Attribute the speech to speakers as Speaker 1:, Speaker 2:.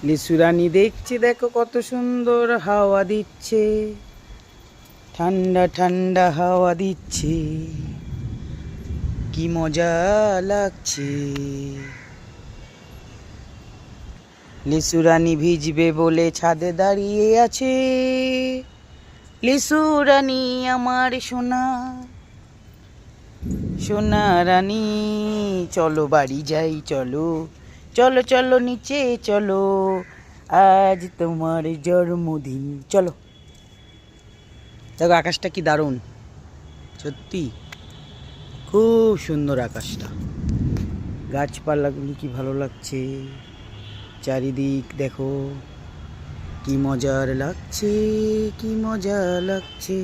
Speaker 1: লিচু রানী দেখছি দেখো কত সুন্দর হাওয়া দিচ্ছে, ঠান্ডা ঠান্ডা হাওয়া দিচ্ছে, কি মজা লাগছে। লিচু রানী ভিজবে বলে ছাদে দাঁড়িয়ে আছে, লিচু রানী আমার সোনা, সোনা রানী। চলো বাড়ি যাই, চলো চলো চলো নিচে চলো, আজ তোমার জন্মদিন। চলো। দেখো আকাশটা কি দারুণ, সত্যি খুব সুন্দর আকাশটা, গাছপালাগুলি কি ভালো লাগছে, চারিদিক দেখো কি মজার লাগছে, কি মজা লাগছে।